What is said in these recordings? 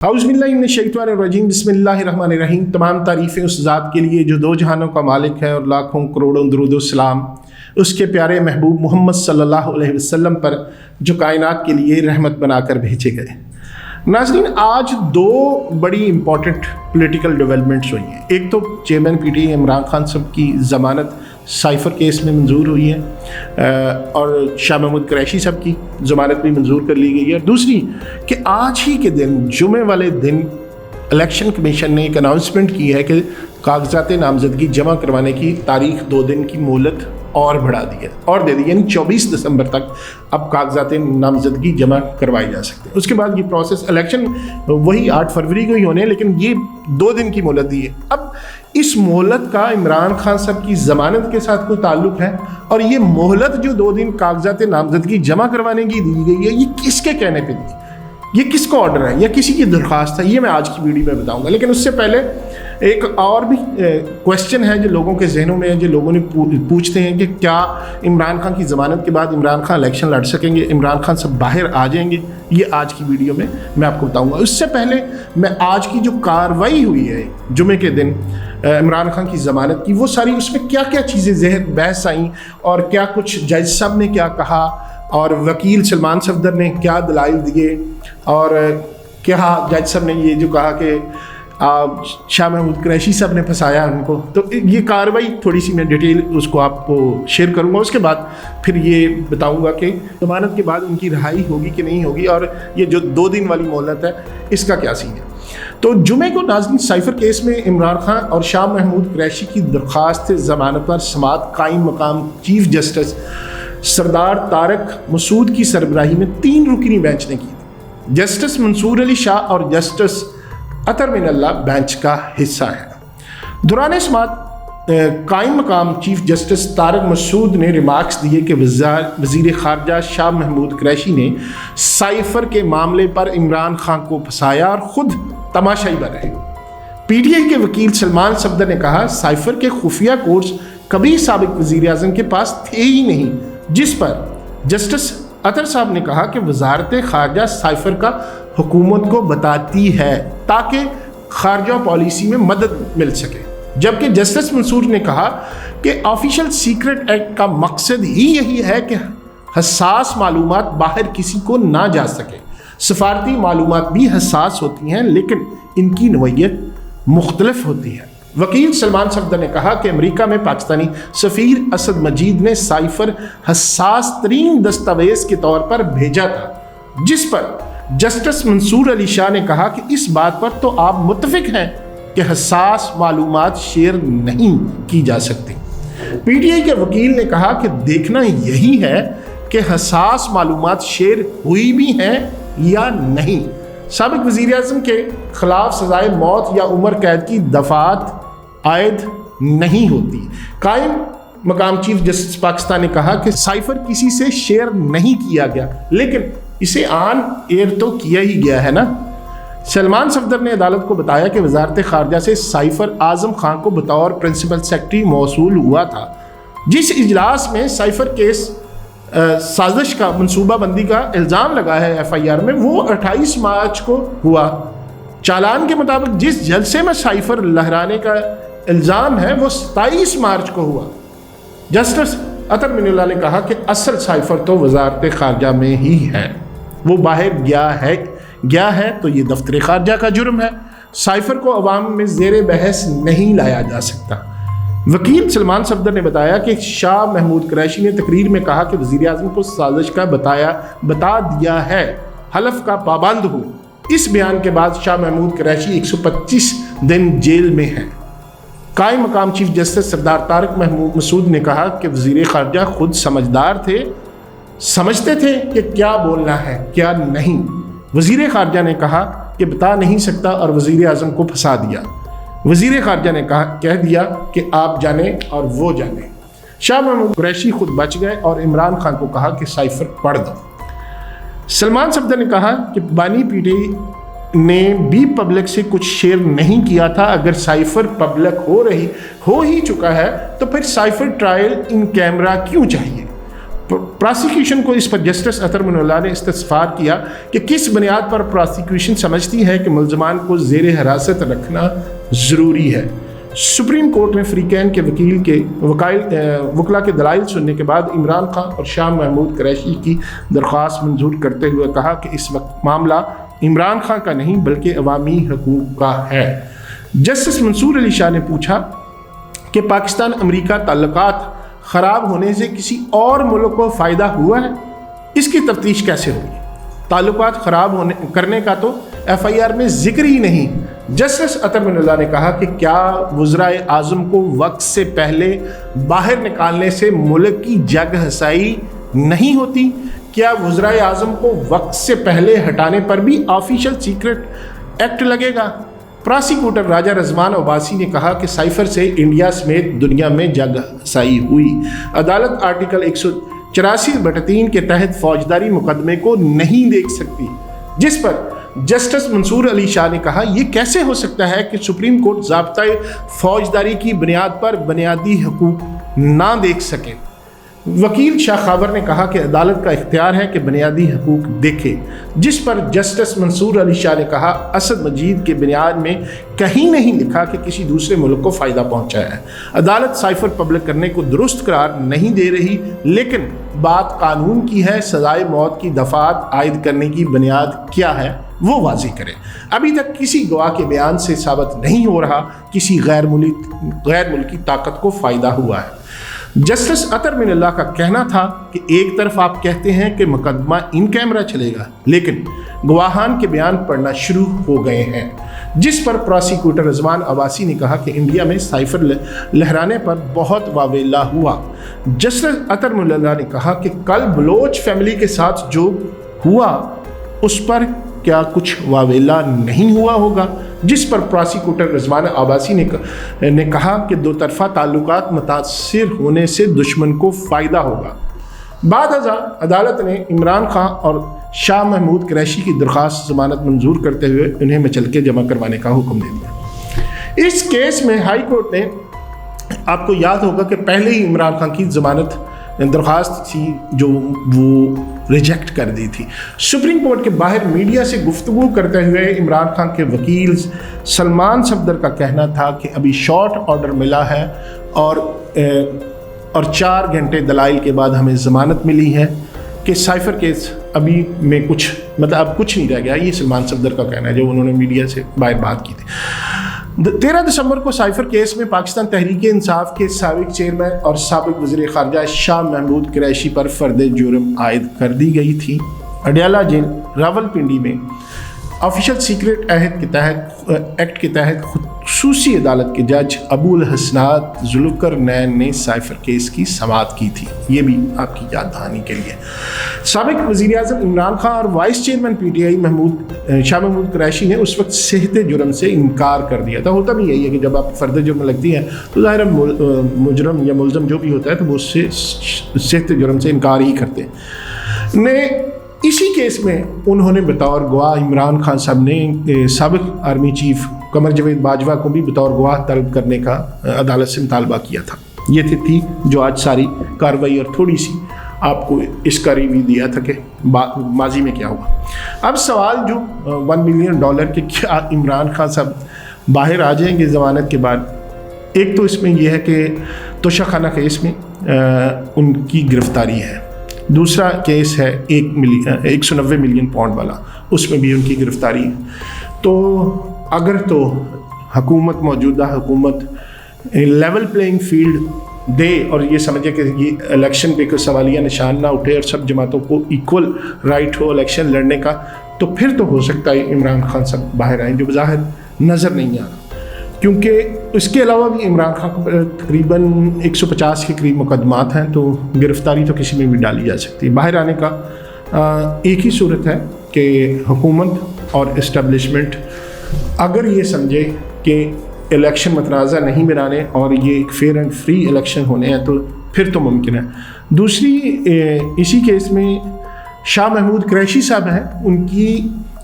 औज़ुबिल्लाहिमिनश्शैतानिर्रजीम बिस्मिल्लाहिर्रहमानिर्रहीम। तमाम तारीफ़ें उस ज़ात के लिए जो दो जहानों का मालिक है और लाखों करोड़ों दुरूद व सलाम उसके प्यारे महबूब मोहम्मद सल्लल्लाहु अलैहि वसल्लम पर जो कायनात के लिए रहमत बनाकर भेजे गए। नाज़रीन, आज दो बड़ी इंपॉर्टेंट पॉलिटिकल डेवलपमेंट्स हुई हैं। एक तो चेयरमैन पीटीआई इमरान खान साहब की ज़मानत साइफ़र केस में मंजूर हुई है और शाह महमूद कुरैशी साहब की ज़मानत भी मंजूर कर ली गई है। दूसरी कि आज ही के दिन जुमे वाले दिन इलेक्शन कमीशन ने एक अनाउंसमेंट की है कि कागजात नामजदगी जमा करवाने की तारीख 2 दिन की मोहलत और बढ़ा दी है और दे दी, यानी 24 दिसंबर तक अब कागजात नामजदगी जमा करवाई जा सकते हैं। उसके बाद ये प्रोसेस इलेक्शन वही 8 फरवरी को ही होने हैं, लेकिन ये 2 दिन की मोहलत दी है। अब इस मोहलत का इमरान खान साहब की ज़मानत के साथ कोई ताल्लुक़ है और ये मोहलत जो 2 दिन कागजात नामजदगी जमा करवाने की दी गई है, ये किसके कहने पर दी, ये किसका ऑर्डर है या किसी की दरख्वास्त है, ये मैं आज की वीडियो में बताऊंगा। लेकिन उससे पहले एक और भी क्वेश्चन है जो लोगों के जहनों में है, जो लोगों ने पूछते हैं कि क्या इमरान खान की ज़मानत के बाद इमरान खान इलेक्शन लड़ सकेंगे, इमरान खान सब बाहर आ जाएंगे, ये आज की वीडियो में मैं आपको बताऊंगा। उससे पहले मैं आज की जो कार्रवाई हुई है जुमे के दिन इमरान खान की ज़मानत की, वो सारी उसमें क्या क्या चीज़ें जहन बहस आई और क्या कुछ जज साहब ने क्या कहा और वकील सलमान सफदर ने क्या दलाइल दिए और क्या जज साहब ने ये जो कहा कि शाह महमूद कुरैशी साहब ने फंसाया उनको, तो ये कार्रवाई थोड़ी सी मैं डिटेल उसको आपको शेयर करूंगा। उसके बाद फिर ये बताऊंगा कि ज़मानत के बाद उनकी रिहाई होगी कि नहीं होगी और ये जो 2 दिन वाली मोहलत है इसका क्या सीन है। तो जुमे को नाज़रीन साइफ़र केस में इमरान खान और शाह महमूद कुरैशी की दरख्वास्त ज़मानत पर समाअत कायम मकाम चीफ जस्टिस सरदार तारक मसूद की सरबराही में 3 रुकनी बेंच ने की। जस्टिस मंसूर अली शाह और जस्टिस अतर मिनल्ला बेंच का हिस्सा है। दौरान समाअत कायम मकाम चीफ जस्टिस तारक मसूद ने रिमार्क्स दिए कि वज़ीर ख़ारजा शाह महमूद कुरैशी ने साइफ़र के मामले पर इमरान खान को फंसाया और ख़ुद तमाशाई बन रहे। पीटीआई के वकील सलमान सफदर ने कहा साइफ़र के खुफिया कोड्स कभी साबिक वज़ीर आज़म के पास थे ही नहीं, जिस पर जस्टिस अतर साहब ने कहा कि वजारत ख़ारजा साइफ़र का हुकूमत को बताती है ताकि ख़ारजा पॉलिसी में मदद मिल सके। जबकि जस्टिस मंसूर ने कहा कि ऑफिशियल सीक्रेट एक्ट का मकसद ही यही है कि हसास मालूमात बाहर किसी को ना जा सके। सफारती मालूमात भी हसास होती हैं लेकिन इनकी नौइयत मुख्तलिफ होती है। वकील सलमान सफदर ने कहा कि अमेरिका में पाकिस्तानी सफ़ीर असद मजीद ने साइफ़र हसास तरीन दस्तावेज़ के तौर पर भेजा था, जिस पर जस्टिस मंसूर अली शाह ने कहा कि इस बात पर तो आप मुत्तफिक हैं कि हसास मालूमात शेयर नहीं की जा सकती। पीटीआई के वकील ने कहा कि देखना यही है कि हसास मालूमात शेयर हुई भी हैं या नहीं। साबिक वज़ीर आज़म के ख़िलाफ़ सज़ाए मौत या उम्र कैद की दफ़ात आयद नहीं होती। कायम मकाम चीफ जस्टिस पाकिस्तान ने कहा कि साइफ़र किसी से शेयर नहीं किया गया, लेकिन इसे ऑन एयर तो किया ही गया है ना। सलमान सफदर ने अदालत को बताया कि वजारत ख़ारजा से साइफ़र आज़म खान को बतौर प्रिंसिपल सेक्रेटरी मौसूल हुआ था। जिस इजलास में साइफ़र केस साजिश का मनसूबाबंदी का इल्ज़ाम लगा है FIR में, वो 28 मार्च को हुआ। चालान के मुताबिक जिस जलसे में साइफ़र लहराने का इल्ज़ाम है वो 27 मार्च को हुआ। जस्टिस अतर मिनल्ला ने कहा कि असल साइफ़र तो वजारत ख़ारजा में ही है, वो बाहर गया है तो ये दफ्तर ख़ारजा का जुर्म है। साइफ़र को अवाम में ज़ेर बहस नहीं लाया जा सकता। वकील सलमान सफदर ने बताया कि शाह महमूद कुरैशी ने तकरीर में कहा कि वज़ीर आज़म को साजिश का बता दिया है, हलफ का पाबंद हूँ। इस बयान के बाद शाह महमूद कुरैशी 125 दिन जेल में है। कायम मकाम चीफ जस्टिस सरदार तारक मसूद ने कहा कि वज़ीर ख़ारजा खुद समझदार थे, समझते थे कि क्या बोलना है क्या नहीं। वज़ीर ख़ारजा ने कहा कि बता नहीं सकता और वज़ीर आज़म को फंसा दिया। वज़ीर ख़ारजा ने कह दिया कि आप जाने और वो जाने। शाह महमूद कुरैशी खुद बच गए और इमरान खान को कहा कि साइफ़र पढ़ दो। सलमान सफदर ने कहा कि बानी पीटीआई ने भी पब्लिक से कुछ शेयर नहीं किया था। अगर साइफ़र पब्लिक हो ही चुका है तो फिर साइफ़र ट्रायल इन कैमरा क्यों चाहिए। پراسیکیوشن کو اس پر جسٹس اطہر من اللہ نے استفسار کیا کہ کس بنیاد پر پراسیکیوشن سمجھتی ہے کہ ملزمان کو زیر حراست رکھنا ضروری ہے۔ سپریم کورٹ نے فریقین کے وکلا کے دلائل سننے کے بعد عمران خان اور شاہ محمود قریشی کی درخواست منظور کرتے ہوئے کہا کہ اس وقت معاملہ عمران خان کا نہیں بلکہ عوامی حقوق کا ہے۔ جسٹس منصور علی شاہ نے پوچھا کہ پاکستان امریکہ تعلقات خراب ہونے سے کسی اور ملک کو فائدہ ہوا ہے؟ اس کی تفتیش کیسے ہوگی؟ تعلقات خراب کرنے کا تو ایف آئی آر میں ذکر ہی نہیں۔ جسٹس اطہر من اللہ نے کہا کہ کیا وزرائے اعظم کو وقت سے پہلے باہر نکالنے سے ملک کی جگ ہسائی نہیں ہوتی؟ کیا وزرائے اعظم کو وقت سے پہلے ہٹانے پر بھی آفیشل سیکرٹ ایکٹ لگے گا؟ پراسیکیوٹر راجہ رضوان عباسی نے کہا کہ سائفر سے انڈیا سمیت دنیا میں جگ ہسائی ہوئی۔ عدالت آرٹیکل 184/3 کے تحت فوجداری مقدمے کو نہیں دیکھ سکتی، جس پر جسٹس منصور علی شاہ نے کہا یہ کیسے ہو سکتا ہے کہ سپریم کورٹ ضابطۂ فوجداری کی بنیاد پر بنیادی حقوق نہ دیکھ سکے۔ وکیل شاہ خاور نے کہا کہ عدالت کا اختیار ہے کہ بنیادی حقوق دیکھے، جس پر جسٹس منصور علی شاہ نے کہا اسد مجید کے بنیاد میں کہیں نہیں لکھا کہ کسی دوسرے ملک کو فائدہ پہنچا ہے۔ عدالت سائفر پبلک کرنے کو درست قرار نہیں دے رہی، لیکن بات قانون کی ہے۔ سزائے موت کی دفعات عائد کرنے کی بنیاد کیا ہے وہ واضح کرے۔ ابھی تک کسی گواہ کے بیان سے ثابت نہیں ہو رہا کسی غیر ملکی طاقت کو فائدہ ہوا ہے۔ جسٹس اطہر من اللہ کا کہنا تھا کہ ایک طرف آپ کہتے ہیں کہ مقدمہ ان کیمرہ چلے گا، لیکن گواہان کے بیان پڑھنا شروع ہو گئے ہیں، جس پر پراسیکیوٹر رضوان عباسی نے کہا کہ انڈیا میں سائفر لہرانے پر بہت واویلا ہوا۔ جسٹس اطہر من اللہ نے کہا کہ کل بلوچ فیملی کے ساتھ جو ہوا اس پر کیا کچھ واویلا نہیں ہوا ہوگا، جس پر پراسیکیوٹر رضوان عباسی نے کہا کہ دو طرفہ تعلقات متاثر ہونے سے دشمن کو فائدہ ہوگا۔ بعد ازاں عدالت نے عمران خان اور شاہ محمود قریشی کی درخواست ضمانت منظور کرتے ہوئے انہیں مچلکے جمع کروانے کا حکم دے دیا۔ اس کیس میں ہائی کورٹ نے، آپ کو یاد ہوگا کہ پہلے ہی عمران خان کی ضمانت درخواست تھی جو وہ ریجیکٹ کر دی تھی۔ سپریم کورٹ کے باہر میڈیا سے گفتگو کرتے ہوئے عمران خان کے وکیل سلمان صفدر کا کہنا تھا کہ ابھی شارٹ آرڈر ملا ہے اور 4 گھنٹے دلائل کے بعد ہمیں ضمانت ملی ہے کہ سائفر کیس ابھی میں اب کچھ نہیں رہ گیا۔ یہ سلمان صفدر کا کہنا ہے جو انہوں نے میڈیا سے باہر بات کی تھی۔ 13 دسمبر کو سائفر کیس میں پاکستان تحریک انصاف کے سابق چیئرمین اور سابق وزیر خارجہ شاہ محمود قریشی پر فرد جرم عائد کر دی گئی تھی۔ اڈیالہ جیل راولپنڈی میں آفیشل سیکرٹ ایکٹ کے تحت خصوصی عدالت کے جج ابو الحسنات ذوالفقار نین نے سائفر کیس کی سماعت کی تھی۔ یہ بھی آپ کی یاد دہانی کے لیے۔ سابق وزیر اعظم عمران خان اور vice chairman P T I Shah Mahmood Qureshi نے اس وقت صحت جرم سے انکار کر دیا تھا۔ ہوتا بھی یہی ہے کہ جب آپ فرد جرم لگتی ہے تو ظاہر مجرم یا ملزم جو بھی ہوتا ہے تو وہ اس سے صحت جرم سے انکار ہی کرتے ہیں۔ اسی کیس میں انہوں نے بطور گواہ عمران خان صاحب نے سابق آرمی چیف قمر جاوید باجوہ کو بھی بطور گواہ طلب کرنے کا عدالت سے مطالبہ کیا تھا۔ یہ تھی جو آج ساری کارروائی اور تھوڑی سی آپ کو اس کا ریویو دیا تھا کہ ماضی میں کیا ہوا۔ اب سوال جو $1 ملین کے کیا عمران خان صاحب باہر آ جائیں گے ضمانت کے بعد؟ ایک تو اس میں یہ ہے کہ توشہ خانہ کیس میں ان کی گرفتاری ہے، دوسرا کیس ہے 190 ملین پاؤنڈ والا، اس میں بھی ان کی گرفتاری ہے۔ تو اگر تو حکومت، موجودہ حکومت لیول پلینگ فیلڈ دے اور یہ سمجھے کہ یہ الیکشن پہ کوئی سوالیہ نشان نہ اٹھے اور سب جماعتوں کو ایکول رائٹ ہو الیکشن لڑنے کا، تو پھر تو ہو سکتا ہے عمران خان صاحب باہر آئیں، جو بظاہر نظر نہیں آ رہا، کیونکہ اس کے علاوہ بھی عمران خان کو تقریباً 150 کے قریب مقدمات ہیں، تو گرفتاری تو کسی میں بھی ڈالی جا سکتی ہے۔ باہر آنے کا ایک ہی صورت ہے کہ حکومت اور اسٹیبلشمنٹ اگر یہ سمجھے کہ الیکشن متنازع نہیں بنانے اور یہ ایک فیئر اینڈ فری الیکشن ہونے ہیں تو پھر تو ممکن ہے۔ دوسری اسی کیس میں شاہ محمود قریشی صاحب ہیں، ان کی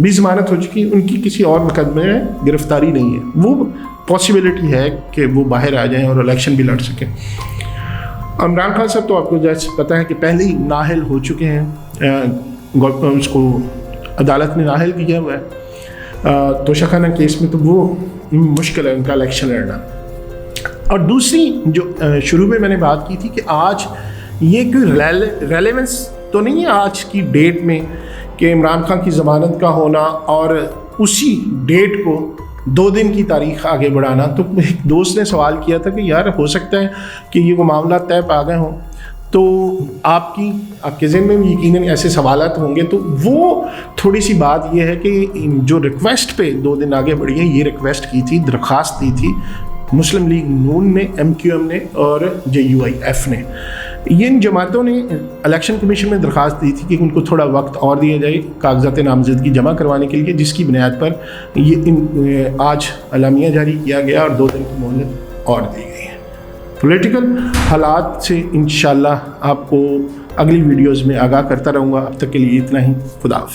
بھی ضمانت ہو چکی، ان کی کسی اور مقدمے میں گرفتاری نہیں ہے، وہ پاسبلٹی ہے کہ وہ باہر آ جائیں اور الیکشن بھی لڑ سکیں۔ इमरान खान साहब तो आपको जैसे पता है कि पहले ही नाहल हो चुके हैं, उसको अदालत ने नाहल किया हुआ है तोशाखाना केस में, तो वो मुश्किल है उनका इलेक्शन लड़ना। और दूसरी जो शुरू में मैंने बात की थी कि आज ये कोई रेलेवेंस तो नहीं है आज की डेट में कि इमरान खान की ज़मानत का होना और उसी डेट को 2 दिन की तारीख आगे बढ़ाना। तो एक दोस्त ने सवाल किया था कि यार हो सकता है कि ये वो मामला तय पा गए हों, तो आपके ज़हन में यकीनन ऐसे सवालात होंगे। तो वो थोड़ी सी बात ये है कि जो रिक्वेस्ट पे 2 दिन आगे बढ़ी है, ये रिक्वेस्ट की थी, दरख्वास्त दी थी मुस्लिम लीग नून ने, MQM ने और JUIF ने। ये इन जमातों ने इलेक्शन कमीशन में दरख्वास्त दी थी कि उनको थोड़ा वक्त और दिया जाए कागजात नामजदगी जमा करवाने के लिए, जिसकी बुनियाद पर ये आज अलामिया जारी किया गया और 2 दिन की मोहलत और दी गई है। पॉलिटिकल हालात से इंशाल्लाह आपको अगली वीडियोज़ में आगाह करता रहूँगा। अब तक के लिए इतना ही। खुदा हाफ़िज़।